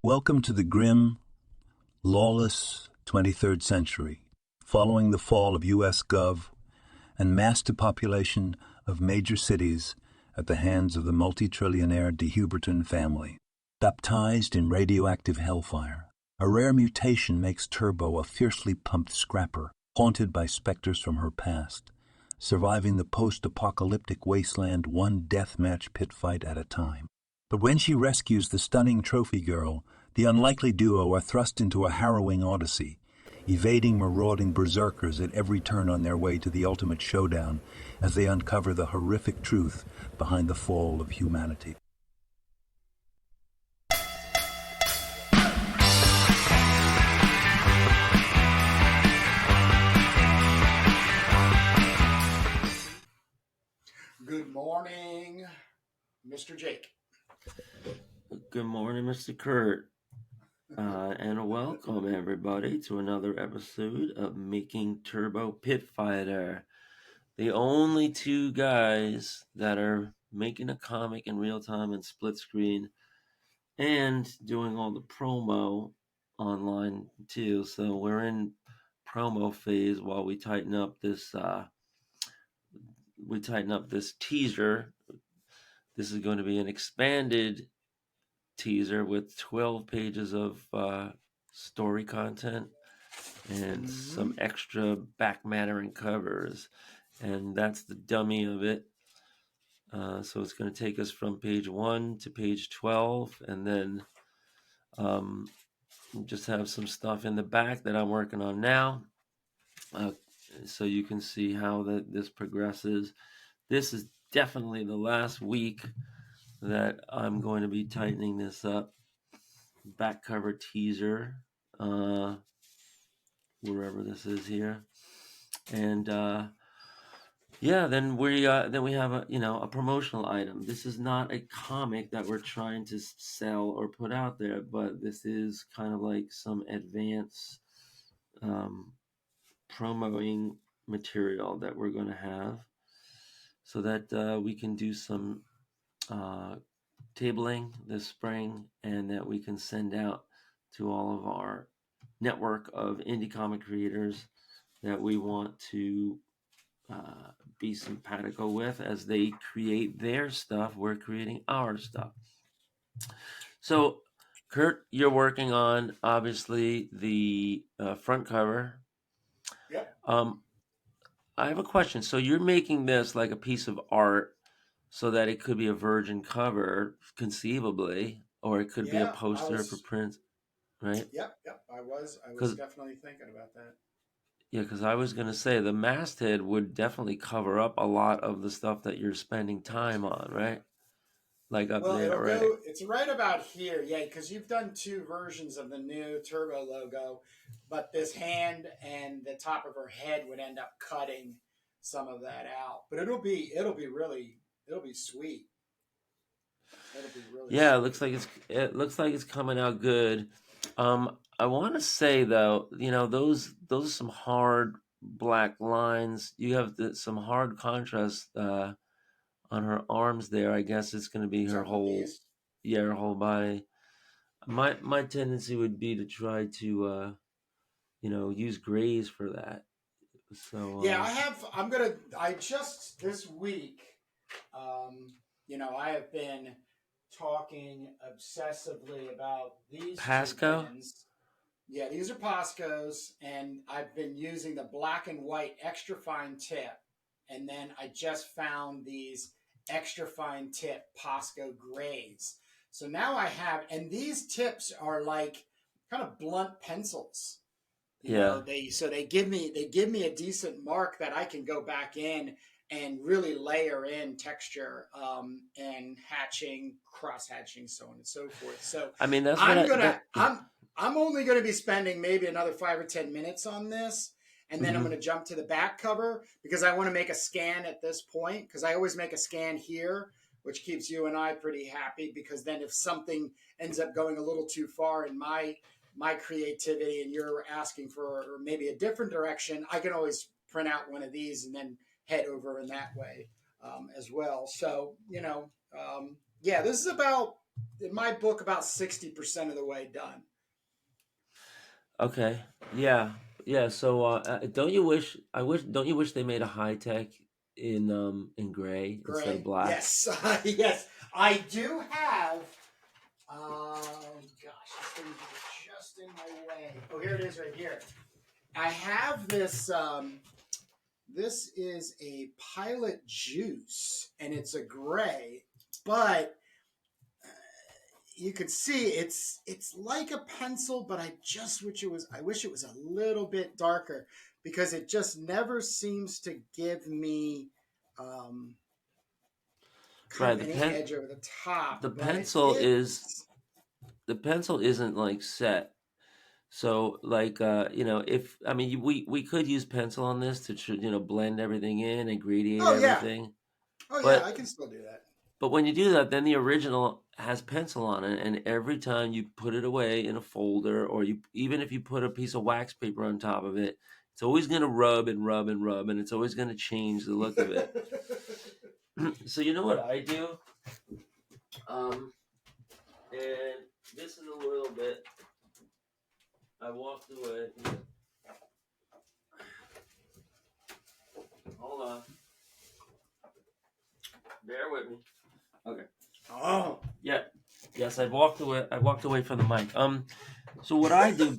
Welcome to the grim, lawless 23rd century, following the fall of U.S. Gov and mass depopulation of major cities at the hands of the multi-trillionaire de Huberton family. Baptized in radioactive hellfire, a rare mutation makes Turbo a fiercely pumped scrapper, haunted by specters from her past, surviving the post-apocalyptic wasteland one deathmatch pit fight at a time. But when she rescues the stunning trophy girl, the unlikely duo are thrust into a harrowing odyssey, evading marauding berserkers at every turn on their way to the ultimate showdown as they uncover the horrific truth behind the fall of humanity. Good morning, Mr. Jake. Good morning, Mr. Kurt. And welcome everybody to another episode of Making Turbo Pit Fighter. The only two guys that are making a comic in real time and split screen and doing all the promo online too. So we're in promo phase while we tighten up this teaser. This is going to be an expanded teaser with 12 pages of story content and some extra back matter and covers, and that's the dummy of it. So it's going to take us from page 1 to page 12, and then just have some stuff in the back that I'm working on now, so you can see how this progresses. This is definitely the last week that I'm going to be tightening this up. Back cover teaser, wherever this is here, and then we have a promotional item. This is not a comic that we're trying to sell or put out there, but this is kind of like some advance promoting material that we're going to have, so that we can do some tabling this spring, and that we can send out to all of our network of indie comic creators that we want to be simpatico with as they create their stuff. We're creating our stuff. So, Kurt, you're working on obviously the front cover. Yep. I have a question. So you're making this like a piece of art, so that it could be a virgin cover, conceivably, or it could be a poster for print, right? Yep. I was definitely thinking about that. Yeah, because I was going to say the masthead would definitely cover up a lot of the stuff that you're spending time on, right? Like up there, right? It's right about here, yeah, because you've done two versions of the new Turbo logo, but this hand and the top of her head would end up cutting some of that out. But it'll be sweet. It'll be really sweet. It looks like it's coming out good. I want to say though, those are some hard black lines. You have some hard contrast on her arms there. I guess it's going to be her whole body. My tendency would be to try to use grays for that. So this week, I have been talking obsessively about these Pasco. two pins. Yeah, these are Pascos, and I've been using the black and white extra fine tip, and then I just found these extra fine tip Pasco grays. So now I have, and these tips are like kind of blunt pencils. They give me a decent mark that I can go back in and really layer in texture and hatching, cross hatching, so on and so forth. So I mean, that's I'm only going to be spending maybe another 5 or 10 minutes on this, and then I'm going to jump to the back cover because I want to make a scan at this point, because I always make a scan here, which keeps you and I pretty happy, because then if something ends up going a little too far in my creativity and you're asking for maybe a different direction, I can always print out one of these and then head over in that way as well. So, this is about in my book, about 60% of the way done. Okay. Yeah. Yeah. So, don't you wish? Don't you wish they made a high tech in gray instead of Gray? black? Yes. Yes. I do have. Gosh, this thing is just in my way. Oh, here it is right here. I have this. This is a Pilot Juice, and it's a gray, but you could see it's like a pencil, but I just wish it was. I wish it was a little bit darker because it just never seems to give me um, kind Right. of any edge over the top. The But it pencil is is. the pencil isn't like set. So like if I mean we could use pencil on this to blend everything in and gradiate Oh yeah. everything. Oh yeah. But I can still do that. but when you do that, then the original has pencil on it, and every time you put it away in a folder, or you even if you put a piece of wax paper on top of it, it's always going to rub and rub and rub, and it's always going to change the look of it. So you know what I do? And this is a little bit. I walked away. Hold on. Bear with me. Okay. Oh. Yeah. Yes, I walked away. I walked away from the mic. So what I do,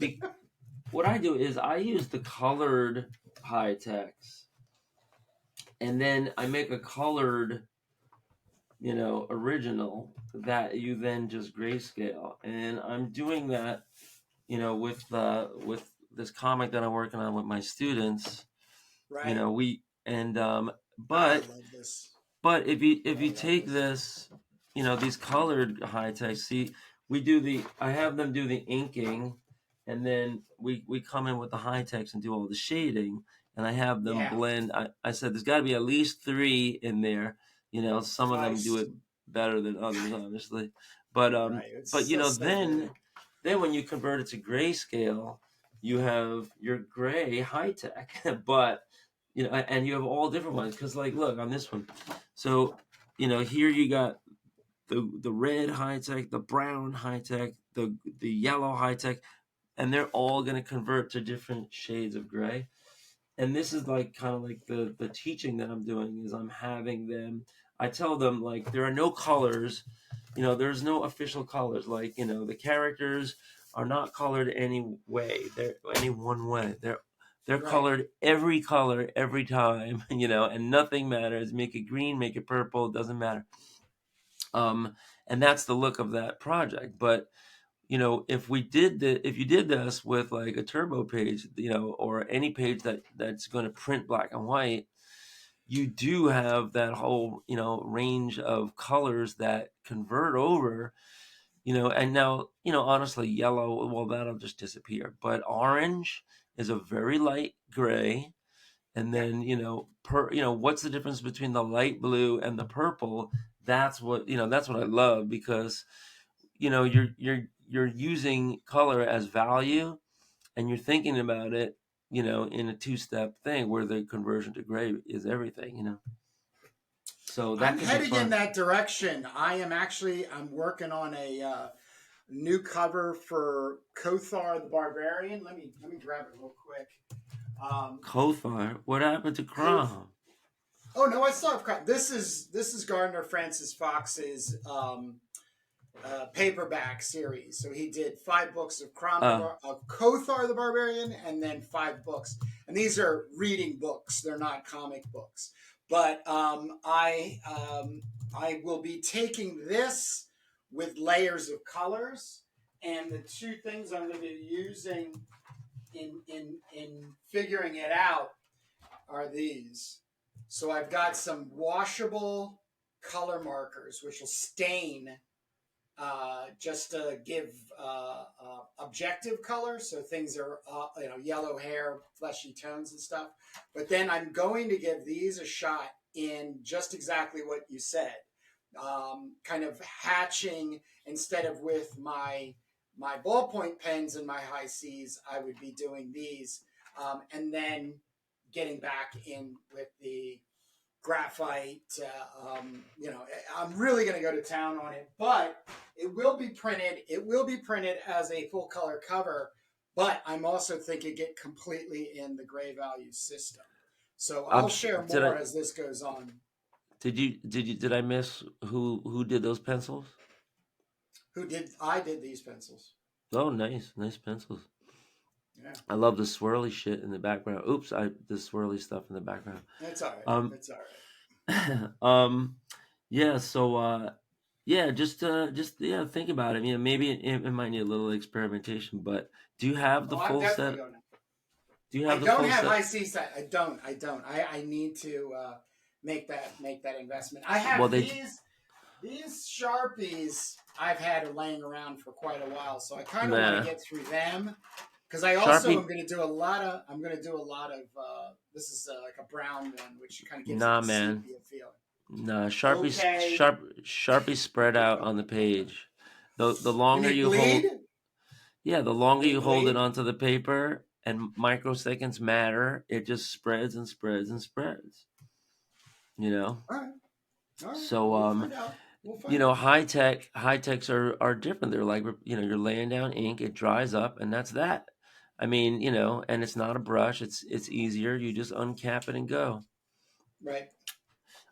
is I use the colored high text, and then I make a colored, original that you then just grayscale, and I'm doing that, with this comic that I'm working on with my students. Right. We and I but love this. But if you take this, these colored high text, see, I have them do the inking, and then we come in with the high text and do all the shading, and I have them Yeah. blend. I said there's got to be at least 3 in there. Some of them do Nice. it better than others, obviously. But Right. It's so good. then when you convert it to grayscale, you have your gray high tech, but and you have all different ones because, like, look on this one. So, here you got the red high tech, the brown high tech, the yellow high tech, and they're all going to convert to different shades of gray. And this is like kind of like the teaching that I'm doing is I'm having them. I tell them, like, there are no colors. There's no official colors. Like, the characters are not colored any way. They're any one way. They're Right. colored every color every time, and nothing matters. Make it green, make it purple, it doesn't matter. And that's the look of that project. But if you did this with like a turbo page, or any page that's going to print black and white, you do have that whole range of colors that convert over. And now, honestly, yellow, well, that'll just disappear. But orange is a very light gray. And Yeah. then, what's the difference between the light blue and the purple? That's what I love because, you're using color as value, and you're thinking about it, in a 2-step thing where the conversion to gray is everything. So that I'm could be heading in fun. that direction. I'm working on a new cover for Kothar the Barbarian. Let me grab it real quick. Kothar, what happened to Koth. Crom? Oh no, I still have. This is Gardner Francis Fox's paperback series. So he did 5 books of Kothar the Barbarian, and then 5 books. And these are reading books; they're not comic books. But I will be taking this with layers of colors, and the 2 things I'm going to be using in figuring it out are these. So I've got some washable color markers, which will stain just to give objective color, so things are yellow hair, fleshy tones and stuff. But then I'm going to give these a shot in just exactly what you said, kind of hatching instead of with my ballpoint pens and my high C's. I would be doing these, and then getting back in with the graphite. I'm really going to go to town on it, but it will be printed. It will be printed as a full color cover, but I'm also thinking it completely in the gray value system. So I'll share more as this goes on. Did I miss who did those pencils? I did these pencils. Oh, nice pencils. Yeah. I love the swirly shit in the background. Oops, the swirly stuff in the background. It's all right. It's all right. Yeah. So, just think about it. Maybe it might need a little experimentation. But do you have the full set? Do you have the full set? I don't have high C set. I don't. I need to make that investment. I have these Sharpies. I've had laying around for quite a while, so I kind of want to get through them. Because I also am going to do a lot of. This is like a brown one, which kind of gives it a sepia feeling. Nah, Sharpies spread out on the page. The longer you hold, the longer you hold it onto the paper, and microseconds matter. It just spreads and spreads and spreads. All right. So high techs are different. They're like you're laying down ink, it dries up, and that's that. And it's not a brush. It's easier. You just uncap it and go. Right.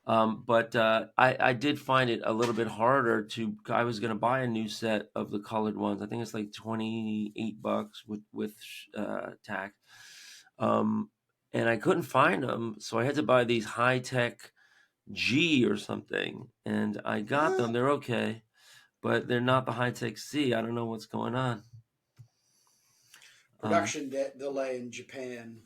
But I did find it a little bit harder I was going to buy a new set of the colored ones. I think it's like $28 with tax. And I couldn't find them. So I had to buy these high tech G or something. And I got them. They're okay, but they're not the high tech C. I don't know what's going on. Production delay in Japan.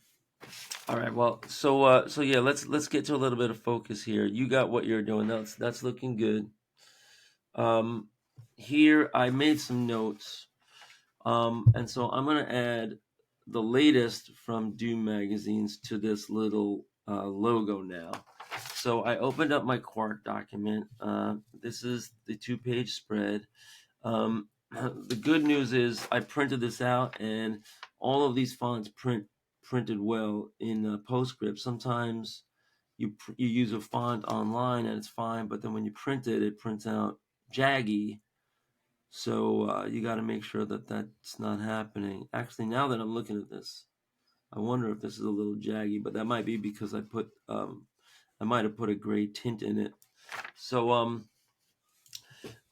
All right. Well, so yeah, let's get to a little bit of focus here. You got what you're doing. That's looking good. Here I made some notes. And so I'm gonna add the latest from Doom magazines to this little logo now. So I opened up my Quark document. This is the 2-page spread. The good news is I printed this out, and all of these fonts printed well in PostScript. Sometimes you use a font online and it's fine, but then when you print it, it prints out jaggy. So you got to make sure that that's not happening. Actually, now that I'm looking at this, I wonder if this is a little jaggy, but that might be because I might have put a gray tint in it. So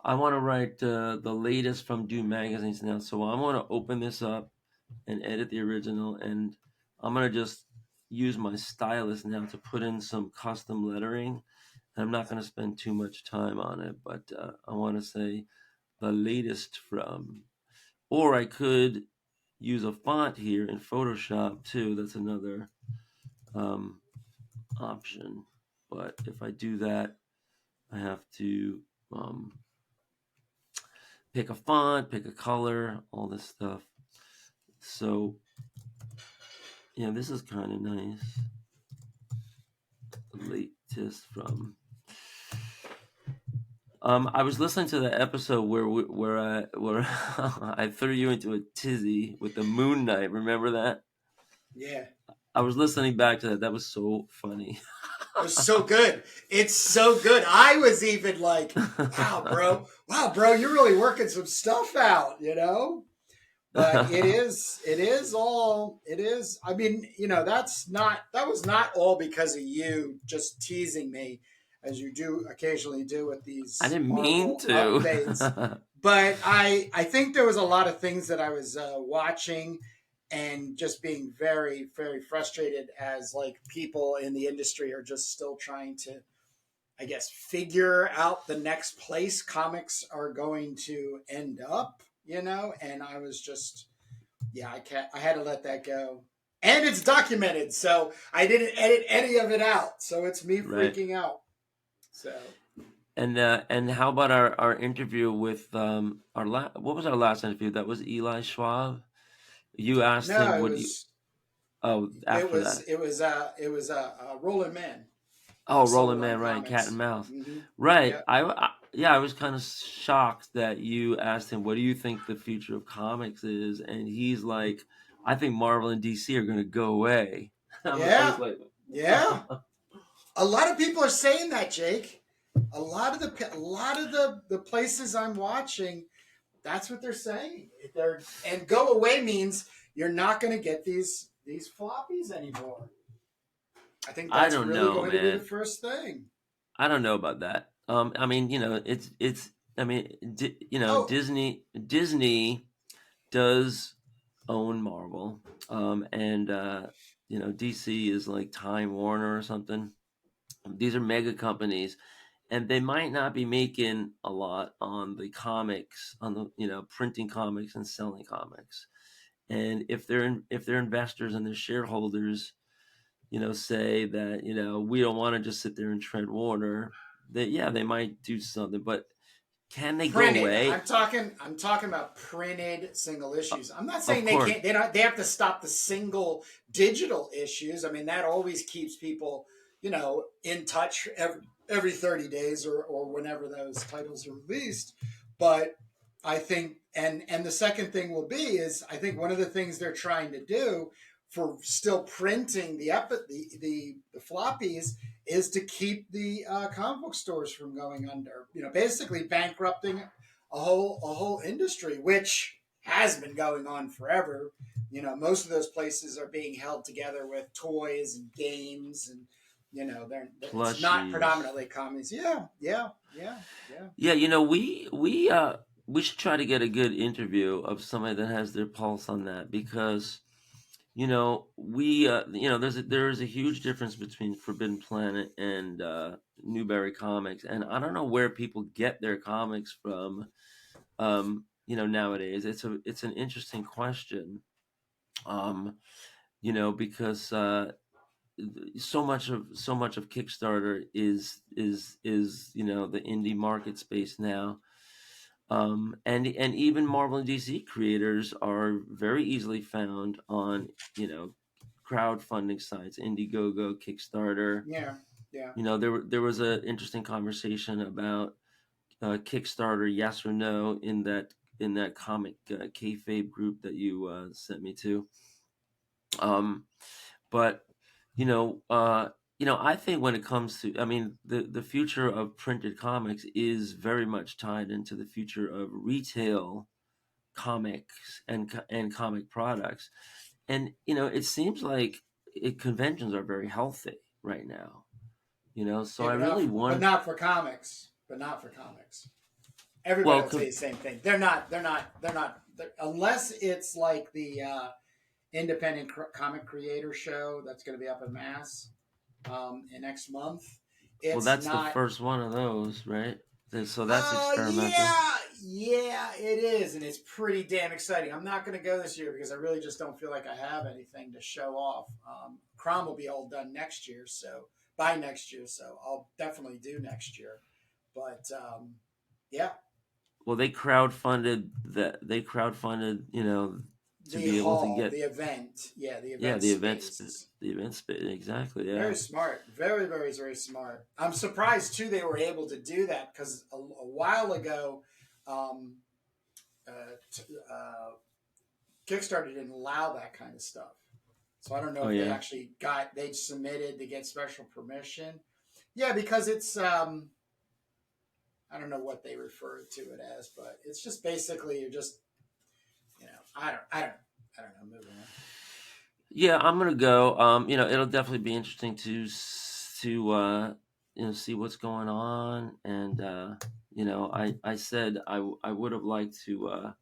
I want to write the latest from Doom magazines now. So I'm going to open this up and edit the original, and I'm going to just use my stylus now to put in some custom lettering. And I'm not going to spend too much time on it, but I want to say the latest from, or I could use a font here in Photoshop too. That's another option. But if I do that, I have to pick a font, pick a color, all this stuff. So, yeah, this is kind of nice. The latest from. I was listening to the episode where I threw you into a tizzy with the Moon Knight. Remember that? Yeah. I was listening back to that. That was so funny. It was so good. It's so good. I was even like, wow, bro, you're really working some stuff out, But it is. I mean, that was not all because of you just teasing me, as you do occasionally do with these. I didn't mean to. Updates. But I think there was a lot of things that I was watching and just being very, very frustrated as like people in the industry are just still trying to, I guess, figure out the next place comics are going to end up, and I was just, I had to let that go. And it's documented, so I didn't edit any of it out. So it's me freaking out. So. And how about our interview with what was our last interview? That was Eli Schwab. You asked him after that. It was Rolling Man. Oh, Rolling Man, right? Cat and Mouse, mm-hmm. Right? Yeah. I was kind of shocked that you asked him, "What do you think the future of comics is?" And he's like, "I think Marvel and DC are going to go away." Yeah. A lot of people are saying that, Jake. A lot of the places I'm watching, that's what they're saying. And go away means you're not going to get these floppies anymore. I think I that's don't really know, going to be the man. first thing. I don't know about that. I mean, it's. I mean, Oh, Disney does own Marvel, and DC is like Time Warner or something. These are mega companies, and they might not be making a lot on the comics, on the printing comics and selling comics. And if their investors and their shareholders, say that we don't want to just sit there and tread water, that they might do something, but can they go printed. away? I'm talking about printed single issues. I'm not Of saying they course, can't. They have to stop the single digital issues. I mean, that always keeps people, in touch every 30 days or whenever those titles are released. But I think, and the second thing will be is I think one of the things they're trying to do for still printing the floppies is to keep the comic book stores from going under. Basically bankrupting a whole industry, which has been going on forever. Most of those places are being held together with toys and games, and it's not plushies. predominantly comics. Yeah, yeah, yeah, yeah. Yeah, we should try to get a good interview of somebody that has their pulse on that, because we there's a huge difference between Forbidden Planet and Newberry Comics, and I don't know where people get their comics from. Nowadays it's an interesting question. Um, because so much of Kickstarter is the indie market space now. And even Marvel and DC creators are very easily found on crowdfunding sites, Indiegogo, Kickstarter. Yeah, yeah. There was an interesting conversation about Kickstarter, yes or no, in that comic kayfabe group that you sent me to. Um, but I think when it comes to, I mean, the future of printed comics is very much tied into the future of retail comics and comic products. And it seems like conventions are very healthy right now. So Yeah, I but not really for but want. not for comics. But not for comics. Everybody Well, will say the same thing. They're not. Unless it's like the independent comic creator show that's going to be up in Mass in next month. It's that's the not. first one of those, right? So that's experimental. Yeah, it is, and it's pretty damn exciting. I'm not going to go this year because I really just don't feel like I have anything to show off. Crom will be all done next year, so by next year, so I'll definitely do next year. But yeah, Well, They crowdfunded, to the be able to hall, get, the event, yeah, the yeah, event space is the event space, exactly, yeah. very smart, very, very, very smart. I'm surprised too they were able to do that because a while ago, um, uh, Kickstarter didn't allow that kind of stuff. So I don't know Oh if yeah. they submitted to get special permission. Yeah, because it's I don't know what they refer to it as, but it's just basically you're just I don't know. Moving on. Yeah, I'm gonna go. It'll definitely be interesting to see what's going on. And I said I would have liked to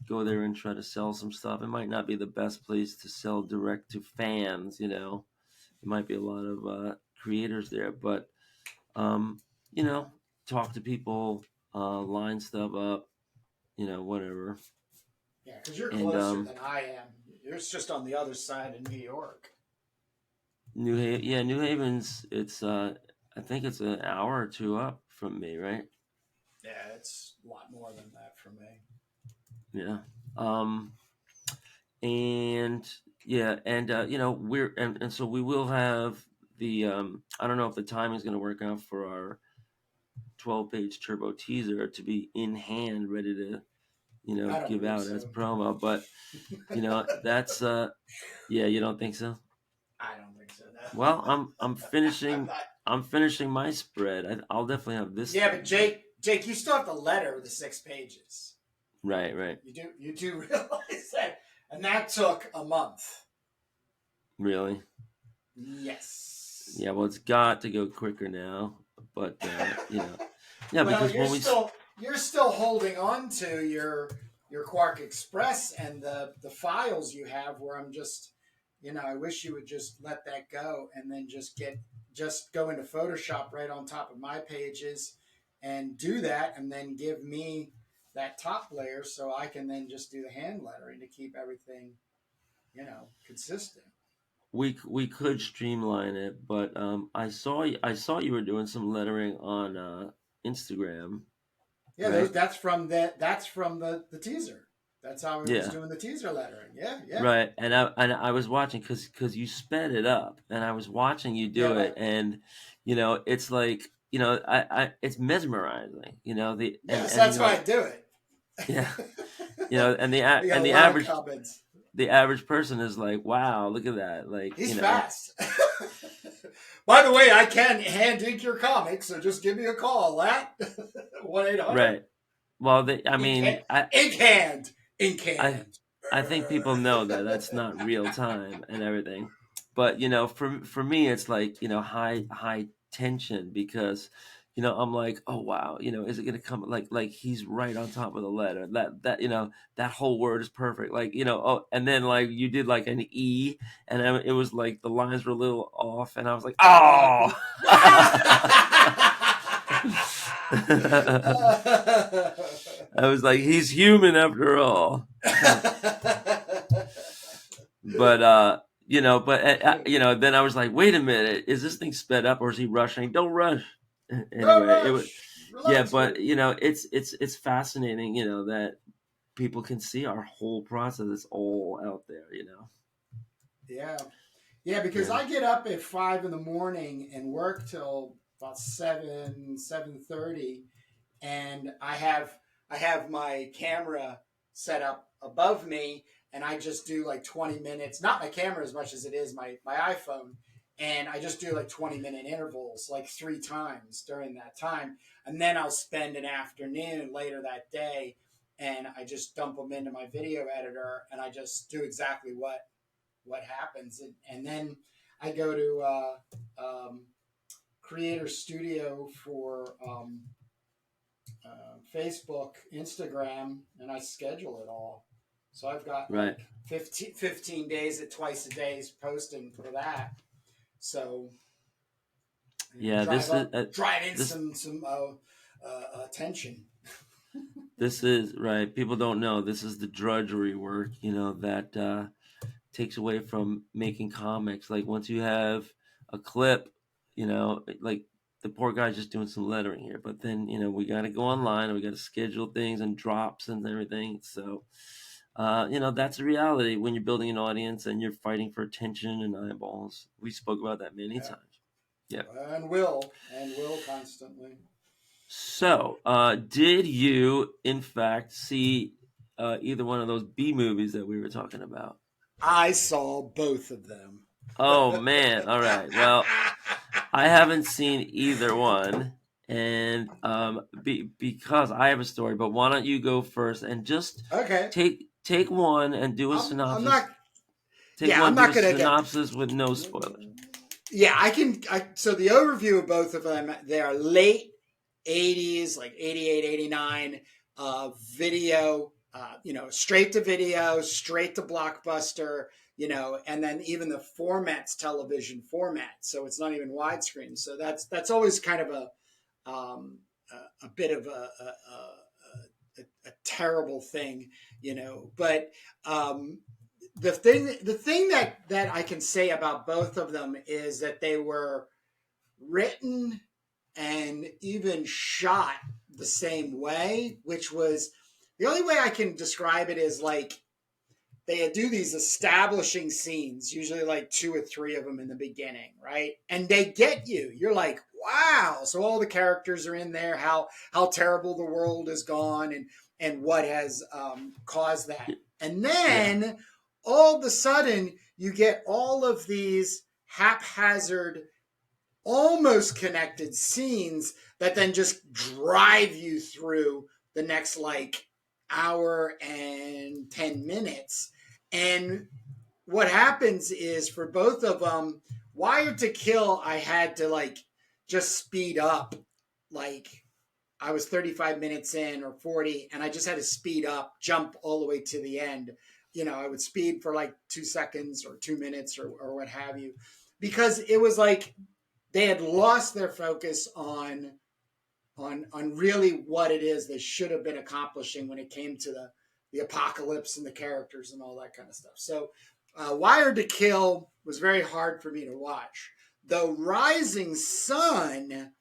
go there and try to sell some stuff. It might not be the best place to sell direct to fans. There might be a lot of creators there, but um, you know, talk to people, line stuff up, whatever. Yeah, because you're And closer than I am. You're just on the other side of New York. New Haven's. It's I think it's an hour or two up from me, right? Yeah, it's a lot more than that for me. Yeah. Um, and yeah, and and so we will have the I don't know if the timing is going to work out for our 12-page turbo teaser to be in hand, ready to I don't give believe out as so. promo, but that's yeah, you don't think so? I don't think so. No. Well, I'm finishing. I'm finishing my spread. I'll definitely have this. Yeah, but Jake, you still have the letter with the 6 pages. Right. You do realize that, and that took a month. Really? Yes. Yeah. Well, it's got to go quicker now, but yeah, well, because when you're still holding on to your Quark Express and the files you have. Where I'm just, I wish you would just let that go and then just go into Photoshop right on top of my pages and do that, and then give me that top layer so I can then just do the hand lettering to keep everything, consistent. we could streamline it, but I saw you were doing some lettering on Instagram, Yeah, right? that's from the teaser. That's how I was Yeah. doing the teaser lettering. Yeah. Right, and I was watching because you sped it up, and I was watching you Yeah, do it, and it's like I it's mesmerizing, yes, that's why I do it. yeah, We got and a the lot of average comments. person is like, wow, look at that, like He's fast. By the way, I can hand ink your comics, so just give me a call at 1-800. right. Well, Ink hand. I I think people know that that's not real time and everything. But for me it's like, high tension because I'm like, "Oh wow, is it going to come like he's right on top of the letter. That whole word is perfect." Like, oh, and then like you did like an E and it was like the lines were a little off and I was like, "Oh." I was like, he's human after all. But then I was like, wait a minute, is this thing sped up or is he rushing? Don't rush. Don't Anyway, it was rush. yeah, Relax, but man. it's fascinating, that people can see our whole process. It's all out there. Yeah, because Yeah. I get up at 5 in the morning and work till about 7:30, and I have my camera set up above me, and I just do like 20 minutes. Not my camera as much as it is my iPhone, and I just do like 20-minute intervals, like 3 times during that time, and then I'll spend an afternoon later that day, and I just dump them into my video editor, and I just do exactly what happens, and then I go to Creator Studio for Facebook, Instagram, and I schedule it all. So I've got Right. like 15 days at twice a day posting for that. So Yeah, drive in this some attention. this is right. People don't know this is the drudgery work, that takes away from making comics. Like once you have a clip, like the poor guy's just doing some lettering here, but then we got to go online and we got to schedule things and drops and everything. So that's a reality when you're building an audience and you're fighting for attention and eyeballs. We spoke about that many times. Yeah. And will constantly. So did you in fact see either one of those B movies that we were talking about? I saw both of them. Oh man! All right. Well, I haven't seen either one, and because I have a story. But why don't you go first and just Okay. take one and do a synopsis. I'm not. Take one, do a synopsis with no spoilers. Yeah, I can. So the overview of both of them, they are late 80s, like 88, 89 video. Straight to video, straight to Blockbuster, and then even the format's television format, so it's not even widescreen. So that's always kind of a bit of a terrible thing, But the thing that I can say about both of them is that they were written and even shot the same way, which was the only way I can describe it is like they do these establishing scenes, usually like 2 or 3 of them in the beginning, right? And they get you. You're like, wow. So all the characters are in there, how terrible the world has gone and what has caused that. And then all of a sudden you get all of these haphazard almost connected scenes that then just drive you through the next like hour and 10 minutes. And what happens is for both of them, Wired to Kill, I had to like just speed up. Like I was 35 minutes in or 40, and I just had to speed up, jump all the way to the end. I would speed for like 2 seconds or 2 minutes or what have you, because it was like they had lost their focus on really what it is they should have been accomplishing when it came to the apocalypse and the characters and all that kind of stuff. So Wired to Kill was very hard for me to watch. The Rising Sun,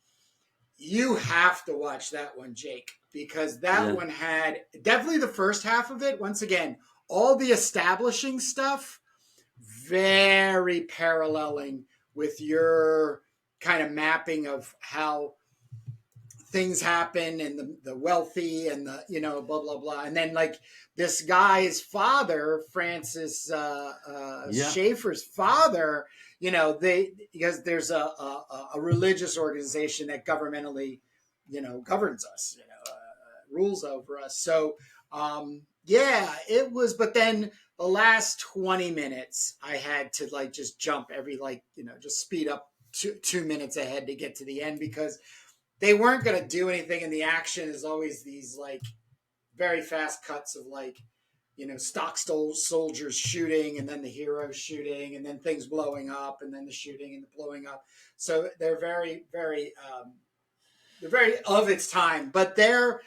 you have to watch that one, Jake, because that one had definitely the first half of it. Once again, all the establishing stuff, very paralleling with your kind of mapping of how things happen and the wealthy and the blah blah blah, and then like this guy's father, Francis Schaefer's father, because there's a religious organization that governmentally governs us, rules over us. So it was, but then the last 20 minutes I had to like just jump every just speed up 2 minutes ahead to get to the end, because they weren't going to do anything, and the action is always these like very fast cuts of like stock soldiers shooting, and then the heroes shooting, and then things blowing up, and then the shooting and the blowing up. So they're very of its time, but their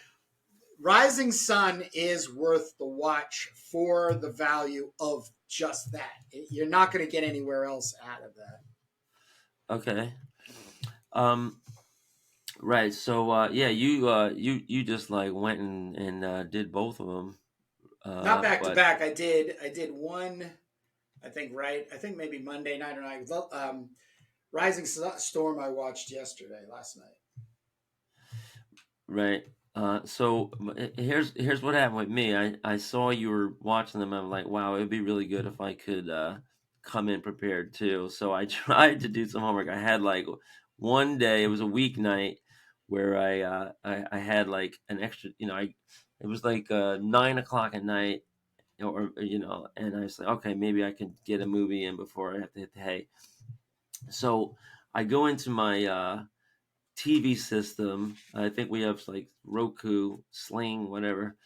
Rising Sun is worth the watch for the value of just that. You're not going to get anywhere else out of that. Okay. Right. So you just like went and did both of them. Not back to back. I did one. I think maybe Monday night or night. Rising Storm I watched last night. Right. So here's what happened with me. I saw you were watching them. I'm like, wow, it'd be really good if I could come in prepared too. So I tried to do some homework. I had like one day. It was a weeknight where I had like an extra. It was like 9 o'clock at night, or and I was like, okay, maybe I could get a movie in before I have to hit the hay. So I go into my TV system. I think we have like Roku, Sling, whatever.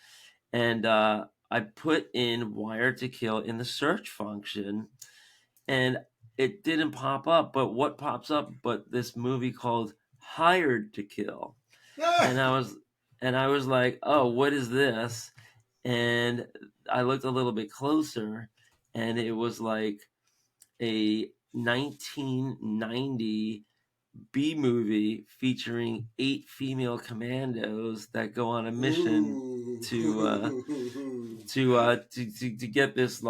And I put in Wired to Kill in the search function, and it didn't pop up. But what pops up but this movie called Hired to Kill. And I was like, oh, what is this? And I looked a little bit closer, and it was like a 1990 B movie featuring 8 female commandos that go on a mission to get this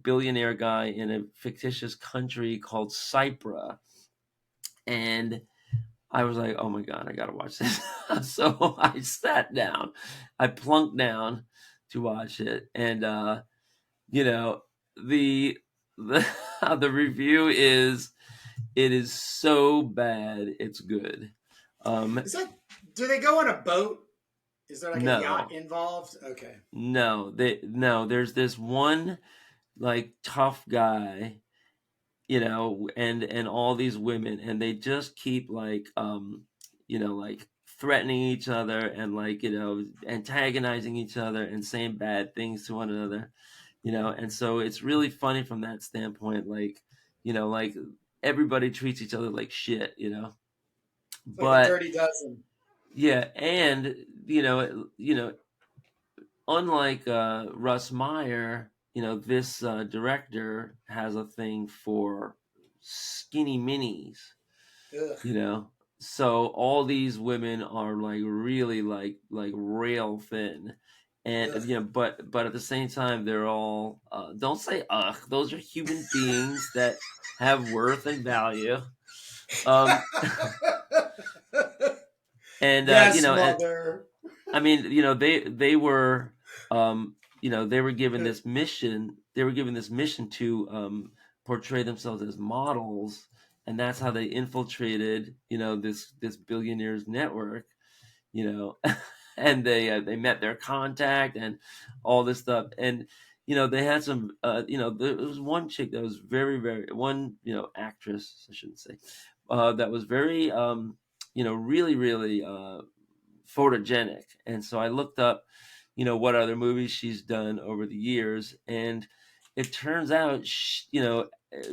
billionaire guy in a fictitious country called Cypra. And I was like, oh my God, I gotta watch this. So I sat down, I plunked down to watch it, and the the review is, it is so bad it's good. Do they go on a boat? Is there like no, a yacht involved? Okay. No, there's this one like tough guy, and all these women, and they just keep like like threatening each other, and like antagonizing each other and saying bad things to one another, and so it's really funny from that standpoint, like like everybody treats each other like shit, It's like but a Dirty Dozen. yeah, and unlike Russ Meyer, this director has a thing for skinny minis. Ugh. So all these women are like really like rail thin, and Ugh. but at the same time they're all don't say ugh. Those are human beings that have worth and value. And yes, mother. I mean, they were they were given this mission. They were given this mission to portray themselves as models and that's how they infiltrated, this billionaires network, and they met their contact and all this stuff. And they had some, there was one chick that was very, very, one, actress, I shouldn't say, that was very, really, really photogenic. And so I looked up, what other movies she's done over the years, and it turns out,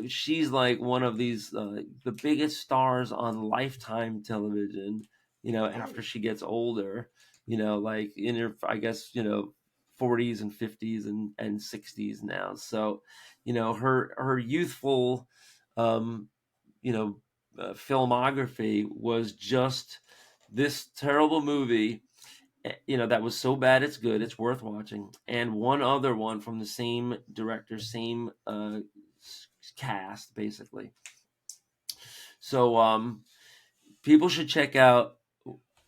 she's like one of these, the biggest stars on Lifetime television. After she gets older, like in her, I guess, 40s and 50s and 60s now. So, her youthful, um, filmography was just this terrible movie, that was so bad it's good, it's worth watching, and one other one from the same director, same cast, basically. So people should check out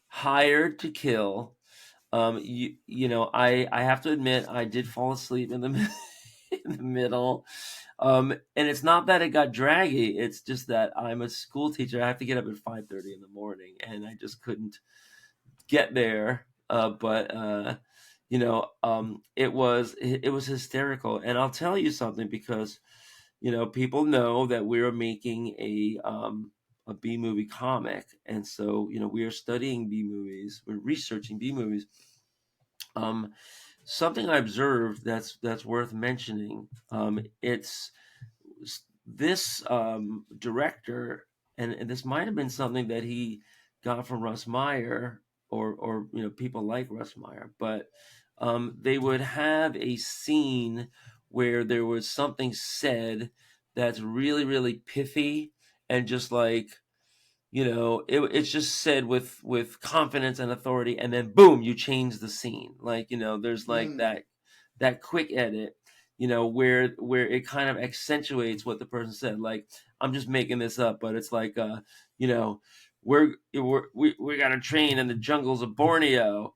Hired to Kill. I have to admit, I did fall asleep in the in the middle. And it's not that it got draggy, it's just that I'm a school teacher. I have to get up at 5:30 in the morning, and I just couldn't get there. But it was hysterical. And I'll tell you something, because people know that we're making a B movie comic, and so we are studying B movies, we're researching B movies. Something I observed that's worth mentioning. It's this director, and this might have been something that he got from Russ Meyer, or people like Russ Meyer, but they would have a scene where there was something said that's really, really pithy, and just like, it's just said with confidence and authority, and then boom, you change the scene. Like, there's like that quick edit, where it kind of accentuates what the person said. Like, I'm just making this up, but it's like, we got to train in the jungles of Borneo,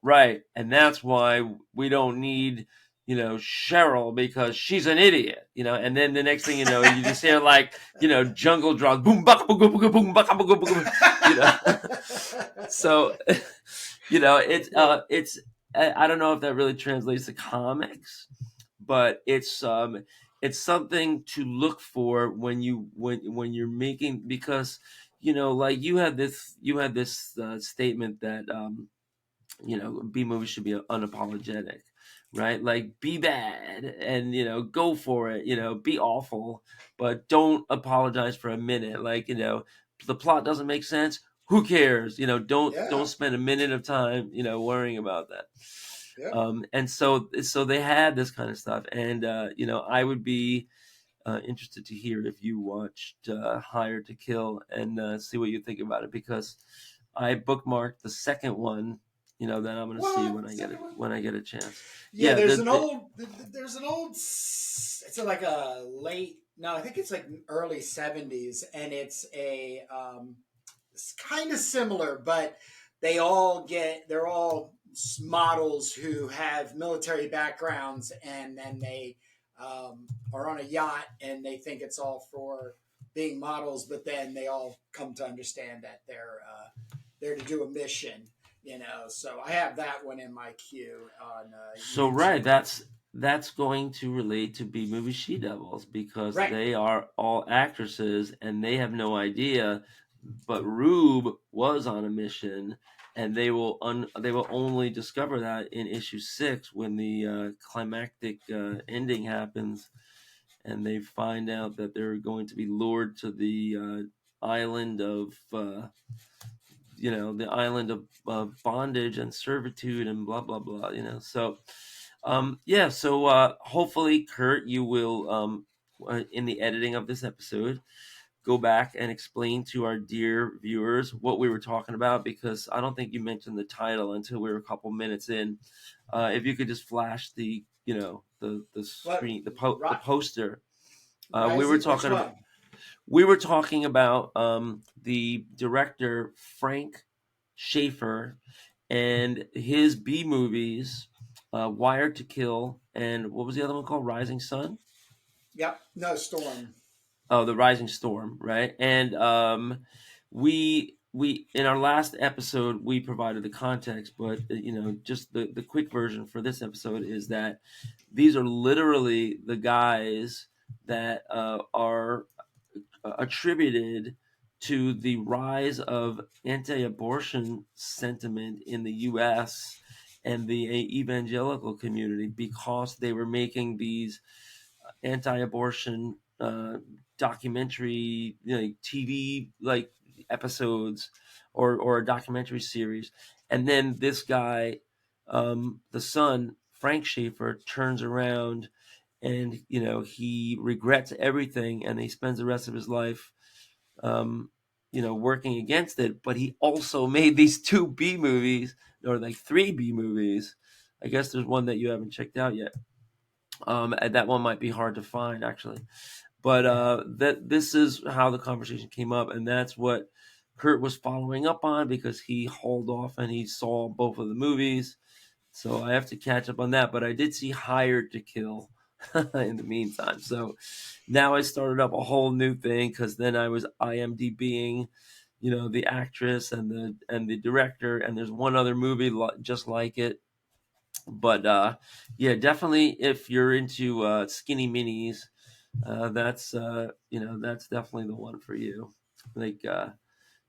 right? And that's why we don't need, Cheryl, because she's an idiot, and then the next thing you know, you just hear like, jungle drums, boom, baka, boom, boom, boom, baka, boom, boom, So, it's, I don't know if that really translates to comics, but it's something to look for when you're making, because, like you had this statement that, B movies should be unapologetic, right? Like, be bad and, go for it, be awful, but don't apologize for a minute. Like, the plot doesn't make sense. Who cares? Don't spend a minute of time, worrying about that. And so they had this kind of stuff, and I would be interested to hear if you watched Hired to Kill, and see what you think about it, because I bookmarked the second one, that I'm going to see when I get a chance. Yeah, there's an old. It's like a late. No, I think it's like early '70s, and it's it's kind of similar, but they're all models who have military backgrounds, and then they are on a yacht, and they think it's all for being models, but then they all come to understand that they're there to do a mission. So I have that one in my queue on. So YouTube. right, that's going to relate to B movie She Devils, because they are all actresses and they have no idea. But Rube was on a mission, and they will only discover that in issue 6, when the climactic ending happens, and they find out that they're going to be lured to the island of the island of bondage and servitude and blah blah blah. So hopefully, Kurt, you will in the editing of this episode, go back and explain to our dear viewers what we were talking about, because I don't think you mentioned the title until we were a couple minutes in. If you could just flash the screen, the poster. We were talking about the director Frank Schaefer and his B movies, Wired to Kill, and what was the other one called? Rising Sun? Yep. No, Storm. Oh, the Rising Storm, right? And we in our last episode we provided the context, but just the quick version for this episode is that these are literally the guys that are attributed to the rise of anti-abortion sentiment in the U.S. and the evangelical community because they were making these anti-abortion documentary, TV like episodes or a documentary series, and then this guy, the son Frank Schaefer, turns around and he regrets everything, and he spends the rest of his life working against it. But he also made these two B movies, or like three B movies. I guess there's one that you haven't checked out yet. And that one might be hard to find actually. But that this is how the conversation came up, and that's what Kurt was following up on because he hauled off and he saw both of the movies. So I have to catch up on that. But I did see Hired to Kill in the meantime. So now I started up a whole new thing because then I was IMDbing, the actress and the director, and there's one other movie just like it. But yeah, definitely if you're into skinny minis, that's definitely the one for you. Like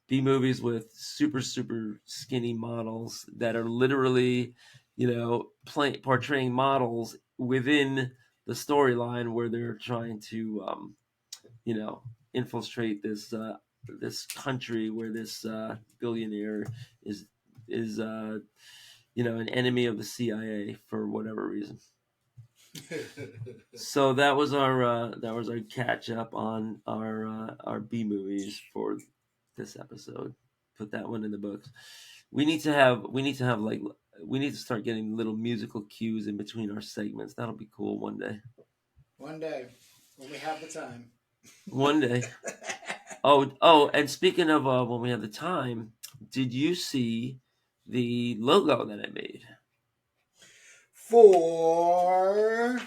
B movies with super super skinny models that are literally, portraying models within the storyline where they're trying to, infiltrate this country where this billionaire is an enemy of the CIA for whatever reason. So that was our catch up on our B movies for this episode. Put that one in the books. We need to start getting little musical cues in between our segments. That'll be cool one day. One day, when we have the time. One day. Oh, and speaking of when we have the time, did you see the logo that I made? For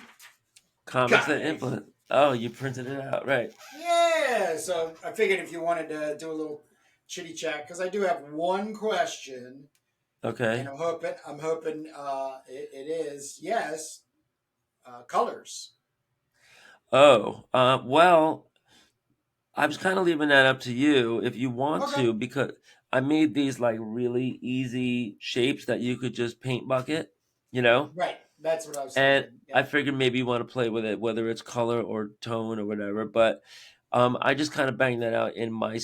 Comics that influence. Oh, you printed it out, right? Yeah. So I figured if you wanted to do a little chitty chat, because I do have one question. Okay. And I'm hoping it is yes. Colors. Oh, well, I was kind of leaving that up to you if you want Okay. to, because I made these like really easy shapes that you could just paint bucket, Right. That's what I was and thinking. I Yeah. figured maybe you want to play with it, whether it's color or tone or whatever. But I just kind of banged that out in my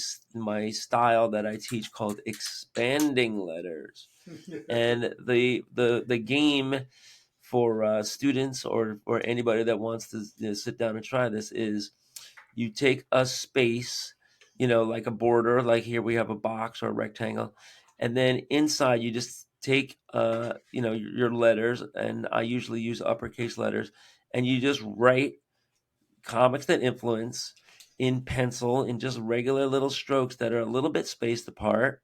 style that I teach called expanding letters, and the game for students or anybody that wants to sit down and try this is you take a space, like a border, like here we have a box or a rectangle, and then inside you just take your letters, and I usually use uppercase letters, and you just write comics that influence in pencil in just regular little strokes that are a little bit spaced apart,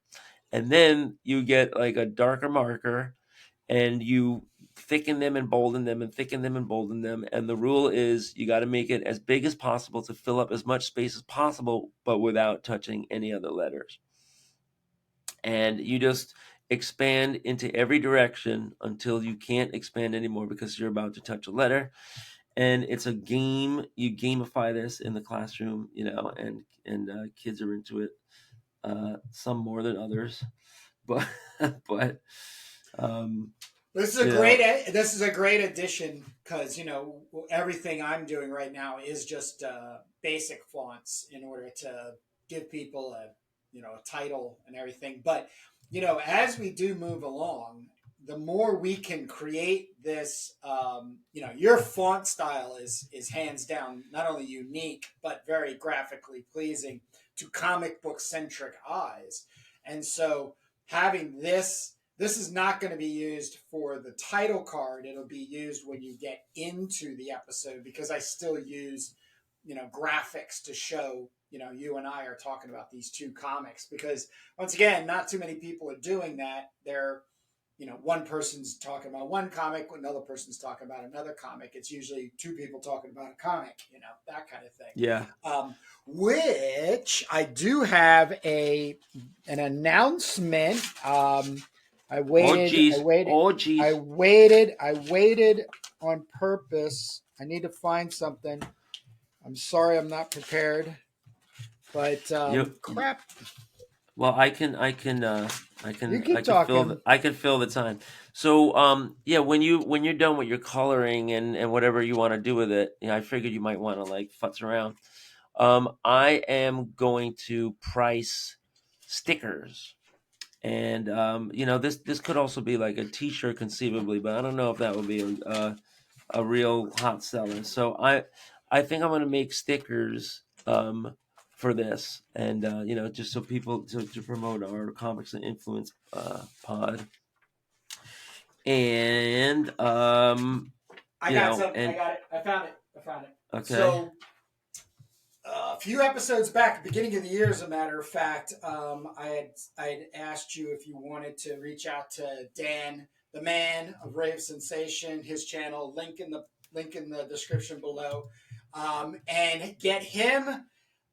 and then you get like a darker marker and you thicken them and bolden them and thicken them and bolden them. And the rule is you got to make it as big as possible to fill up as much space as possible, but without touching any other letters. And you just expand into every direction until you can't expand anymore because you're about to touch a letter. And it's a game. You gamify this in the classroom, and kids are into it. Some more than others, but but This is a great addition because everything I'm doing right now is just basic fonts in order to give people a title and everything. But as we do move along, the more we can create this, your font style is hands down not only unique but very graphically pleasing to comic book centric eyes, and so having this is not going to be used for the title card. It'll be used when you get into the episode because I still use, graphics to show, you and I are talking about these two comics because once again, not too many people are doing that. They're, one person's talking about one comic, another person's talking about another comic. It's usually two people talking about a comic, that kind of thing. Yeah. Which I do have an announcement. I waited. Oh, geez. I waited on purpose. I need to find something. I'm sorry, I'm not prepared. But crap. Well, I can fill the time. So yeah, when you're done with your coloring and whatever you want to do with it, I figured you might want to like futz around. I am going to price stickers, and this could also be like a T-shirt conceivably, but I don't know if that would be a real hot seller. So I think I'm going to make stickers for this, and just so people to promote our comics and influence pod, and I got something. I got it. I found it. Okay. So a few episodes back, beginning of the year, as a matter of fact, I had asked you if you wanted to reach out to Dan, the man of Rave Sensation, his channel, link in the description below, and get him.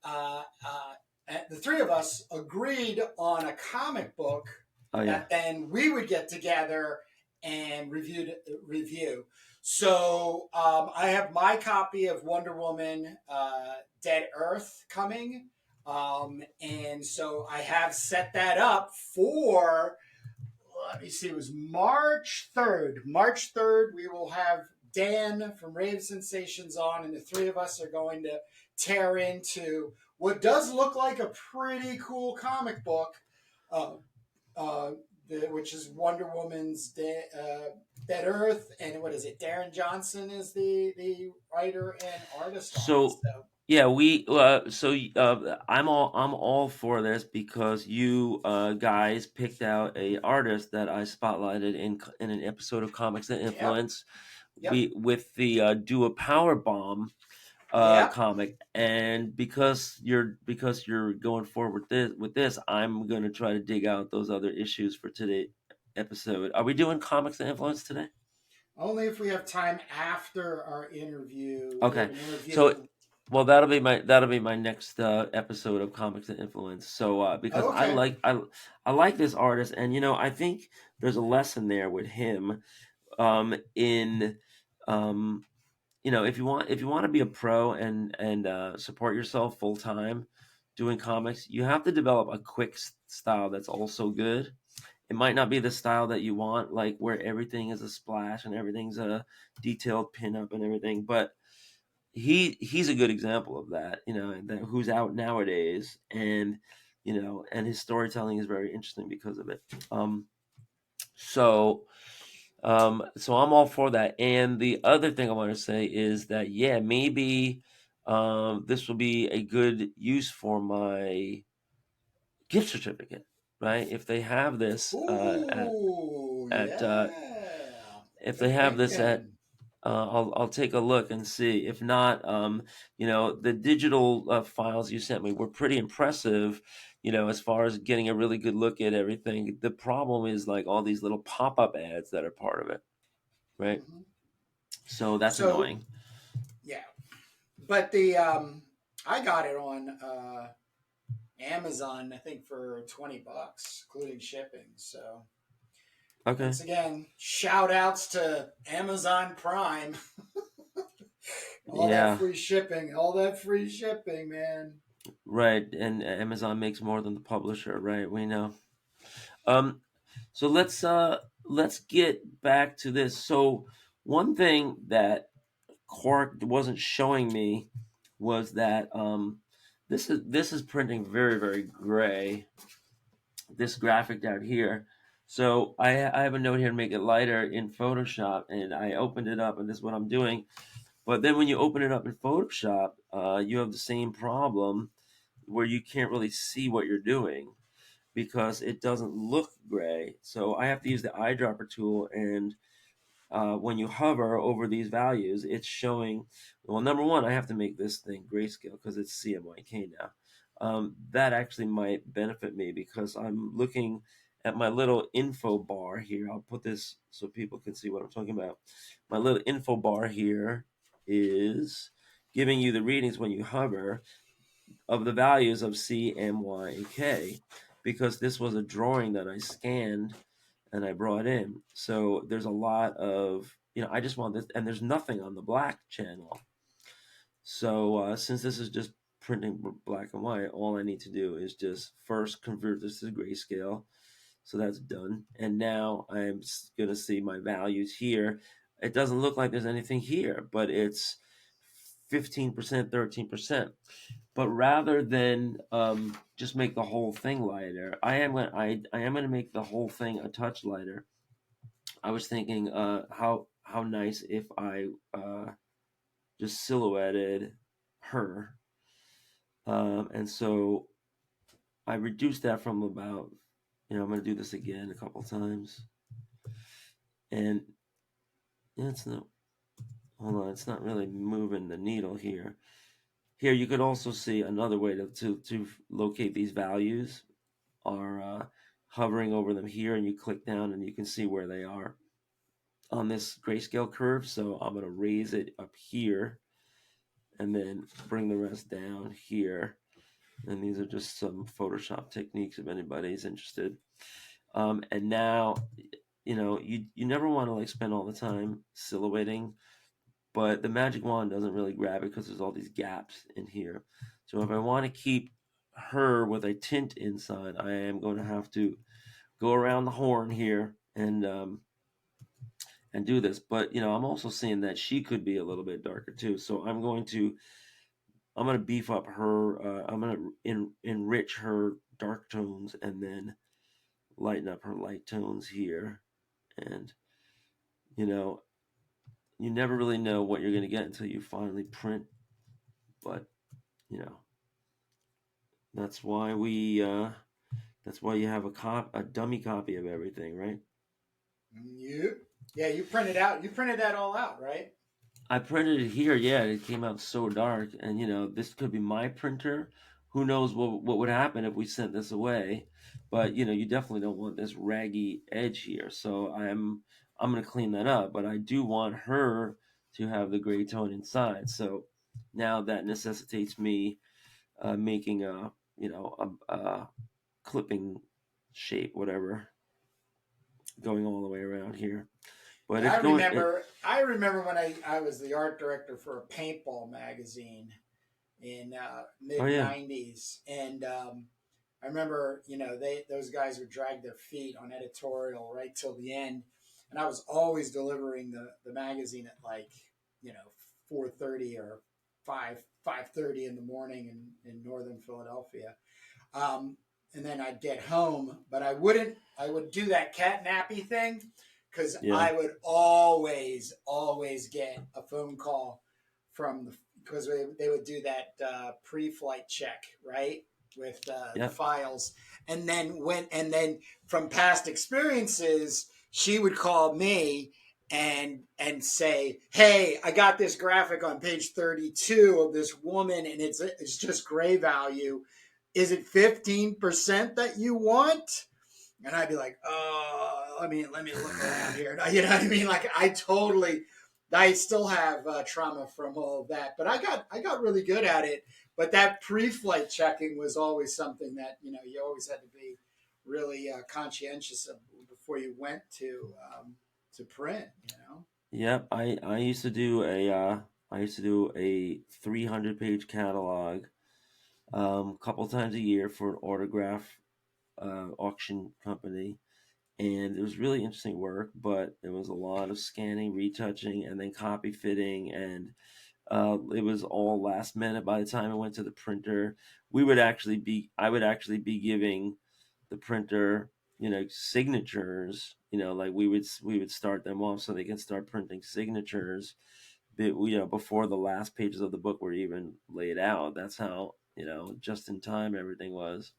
The three of us agreed on a comic book that then we would get together and review. So I have my copy of Wonder Woman Dead Earth coming. And so I have set that up for, let me see, it was March 3rd. March 3rd, we will have Dan from Rave Sensations on, and the three of us are going to tear into what does look like a pretty cool comic book, which is Wonder Woman's Dead Earth, and what is it? Darren Johnson is the writer and artist. Yeah, I'm all for this because you guys picked out a artist that I spotlighted in an episode of Comics and Influence. Yep. With the Do a Power Bomb comic, and because you're going forward with this, I'm going to try to dig out those other issues for today's episode. Are we doing Comics and Influence today? Only if we have time after our interview. Okay, so well, that'll be my next episode of Comics and Influence. So because I like this artist, and I think there's a lesson there with him in if you want to be a pro and support yourself full time doing comics, you have to develop a quick style that's also good. It might not be the style that you want, like where everything is a splash and everything's a detailed pinup and everything, but he's a good example of that, who's out nowadays, and and his storytelling is very interesting because of it. So I'm all for that. And the other thing I want to say is that maybe this will be a good use for my gift certificate, right? If they have this if they have this at I'll take a look and see. If not, the digital files you sent me were pretty impressive, as far as getting a really good look at everything. The problem is like all these little pop-up ads that are part of it, right? Mm-hmm. So that's annoying. Yeah, but I got it on Amazon, I think for $20, including shipping. So okay. Once again, shout outs to Amazon Prime. That free shipping, man. Right, and Amazon makes more than the publisher, right? We know. So let's get back to this. So one thing that Quark wasn't showing me was that this is printing very, very gray. This graphic down here. So I have a note here to make it lighter in Photoshop, and I opened it up, and this is what I'm doing. But then when you open it up in Photoshop, you have the same problem where you can't really see what you're doing because it doesn't look gray. So I have to use the eyedropper tool, and when you hover over these values, it's showing, well, number one, I have to make this thing grayscale because it's CMYK now. That actually might benefit me because I'm looking at my little info bar here. I'll put this so people can see what I'm talking about. My little info bar here is giving you the readings when you hover of the values of C, M, Y, and K, because this was a drawing that I scanned and I brought in. So there's a lot of, I just want this, and there's nothing on the black channel. So since this is just printing black and white, all I need to do is just first convert this to grayscale. So that's done. And now I'm going to see my values here. It doesn't look like there's anything here, but it's 15%, 13%. But rather than just make the whole thing lighter, I am going to make the whole thing a touch lighter. I was thinking how nice if I just silhouetted her. And so I reduced that from about, I'm going to do this again a couple times. And it's not, hold on, it's not really moving the needle here. Here, you could also see another way to locate these values are hovering over them here, and you click down and you can see where they are on this grayscale curve. So I'm going to raise it up here and then bring the rest down here. And these are just some Photoshop techniques if anybody's interested. And now, you never want to like spend all the time silhouetting, but the magic wand doesn't really grab it because there's all these gaps in here. So if I want to keep her with a tint inside, I am going to have to go around the horn here and do this. But I'm also seeing that she could be a little bit darker too. So I'm going to beef up her. I'm going to enrich her dark tones and then lighten up her light tones here. And you never really know what you're going to get until you finally print. But that's why that's why you have a dummy copy of everything, right? Yep. Yeah, you printed that all out, right? I printed it here. Yeah, it came out so dark, and this could be my printer. Who knows what would happen if we sent this away? But you definitely don't want this raggy edge here. So I'm gonna clean that up. But I do want her to have the gray tone inside. So now that necessitates me making a clipping shape, whatever, going all the way around here. But Yeah, I remember when I was the art director for a paintball magazine in mid '90s, and I remember those guys would drag their feet on editorial right till the end, and I was always delivering the magazine at like 4:30 or 5:30 in the morning in northern Philadelphia. And then I'd get home, but I would do that cat nappy thing because I would always get a phone call because they would do that pre-flight check, right? With the files. And then from past experiences, she would call me and say, "Hey, I got this graphic on page 32 of this woman and it's just gray value. Is it 15% that you want?" And I'd be like, "Oh, let me look around here." You know what I mean? Like I still have trauma from all of that, but I got really good at it. But that pre-flight checking was always something that you always had to be really conscientious of before you went to print. Yep, I used to do a 300-page catalog couple times a year for an autograph auction company, and it was really interesting work, but it was a lot of scanning, retouching, and then copy fitting, and it was all last minute. By the time it went to the printer, I would actually be giving the printer signatures, like we would start them off so they can start printing signatures before the last pages of the book were even laid out. That's how just in time everything was.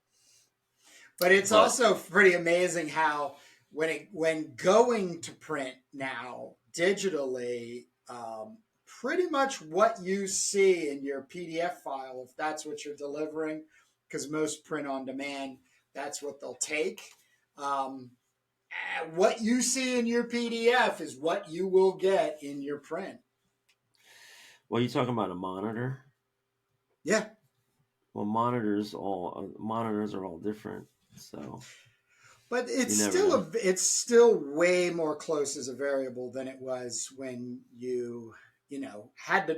But it's also pretty amazing how when going to print now digitally, pretty much what you see in your PDF file, if that's what you're delivering, because most print on demand, that's what they'll take. What you see in your PDF is what you will get in your print. Well, you talking about a monitor? Yeah. Well, monitors are all different, so. But it's still way more close as a variable than it was when you had to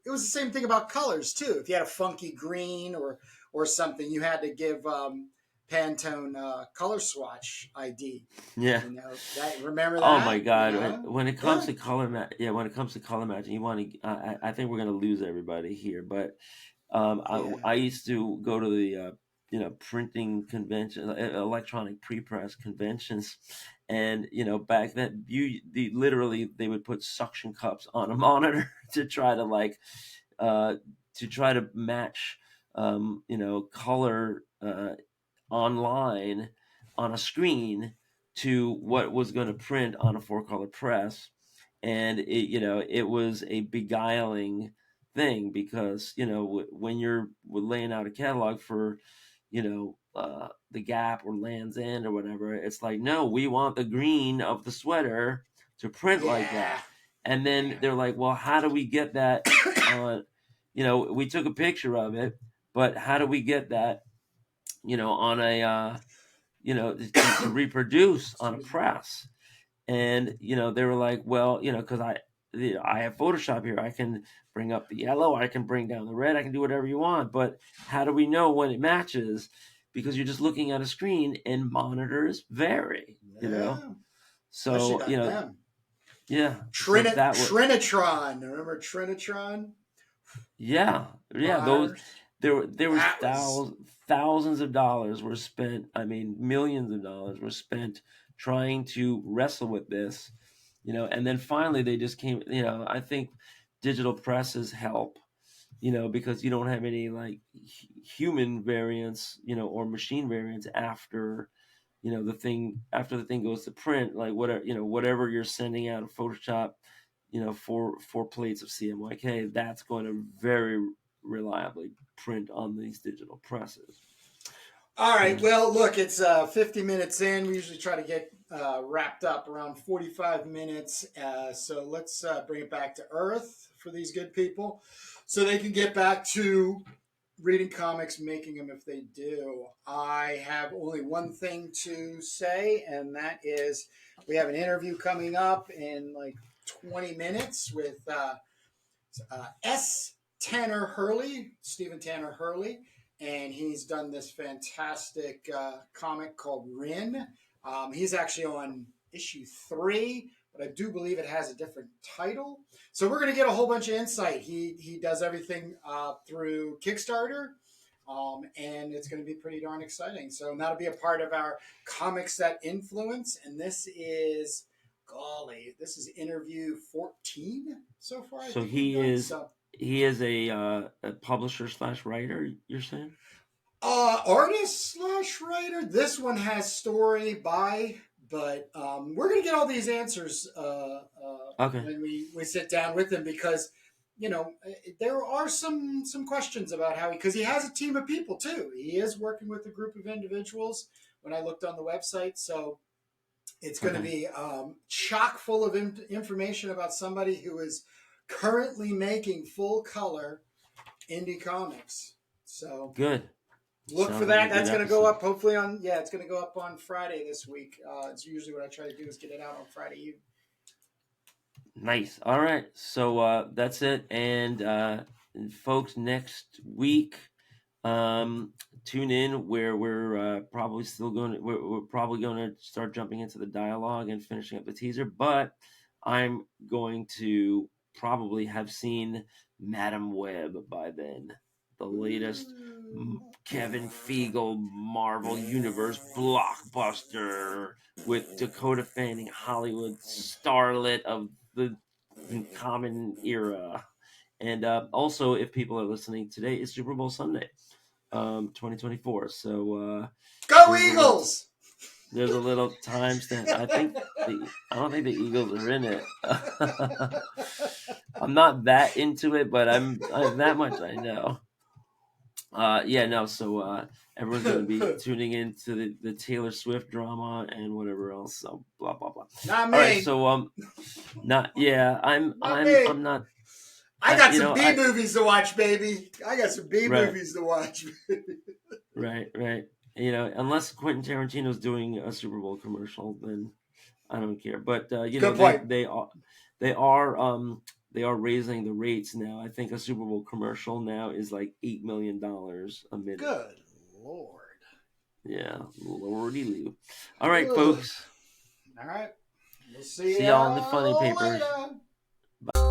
it was the same thing about colors too. If you had a funky green or something, you had to give Pantone color swatch ID. Yeah. Remember that? Oh my God! You know? When it comes to color when it comes to color matching, you want to. I think we're gonna lose everybody here, but I used to go to the printing convention, electronic pre-press conventions, and back then literally they would put suction cups on a monitor to try to match color online on a screen to what was going to print on a 4-color press, and it was a beguiling thing because when you're laying out a catalog for the Gap or Land's End or whatever, it's like, no, we want the green of the sweater to print like that. And then they're like, well, how do we get that on, we took a picture of it, but how do we get that on a to reproduce on a press? And they were like, well, because I have Photoshop here, I can bring up the yellow, I can bring down the red, I can do whatever you want, but how do we know when it matches? Because you're just looking at a screen and monitors vary, so them. Yeah, Trinitron, remember Trinitron? Yeah, those there was thousands of dollars were spent. I mean, millions of dollars were spent trying to wrestle with this, and then finally they just came. I think digital presses help, because you don't have any like human variants, or machine variants after, the thing goes to print, like whatever you're sending out of Photoshop, four plates of CMYK, that's going to very reliably print on these digital presses. All right. Well, look, it's 50 minutes in. We usually try to get wrapped up around 45 minutes. So let's bring it back to Earth for these good people so they can get back to reading comics, making them if they do. I have only one thing to say, and that is we have an interview coming up in like 20 minutes with Stephen Tanner Hurley, and he's done this fantastic comic called Rin. He's actually on issue 3, but I do believe it has a different title. So we're going to get a whole bunch of insight. He does everything through Kickstarter, and it's going to be pretty darn exciting. So that'll be a part of our Comics That Influence, and this is interview 14 so far. So he is a publisher / writer, you're saying? Artist / writer. This one has story by, but we're going to get all these answers when we sit down with him, because there are some questions about how because he has a team of people too. He is working with a group of individuals when I looked on the website, so it's going to be chock full of information about somebody who is currently making full color indie comics. So good. Look for that. That's going to go up hopefully it's going to go up on Friday this week. It's usually what I try to do is get it out on Friday evening. Nice. All right. So that's it. And folks, next week, tune in where we're probably going to start jumping into the dialogue and finishing up the teaser. But I'm going to probably have seen Madam Web by then. The latest Kevin Feige Marvel Universe blockbuster with Dakota Fanning, Hollywood starlet of the common era. And also, if people are listening, today is Super Bowl Sunday, 2024. So go Eagles! There's a little timestamp. I don't think the Eagles are in it. I'm not that into it, but I'm that much I know. So everyone's going to be tuning into the Taylor Swift drama and whatever else. So blah blah blah. Not me. All right, so not yeah. I'm not. I got some B movies to watch, baby. I got some B movies to watch. Right. You know, unless Quentin Tarantino's doing a Super Bowl commercial, then I don't care. But you know, they are raising the rates now. I think a Super Bowl commercial now is like $8 million a minute. Good Lord. Yeah, lordy loo. All right, folks. All right. We'll see y'all in the funny papers. Later. Bye.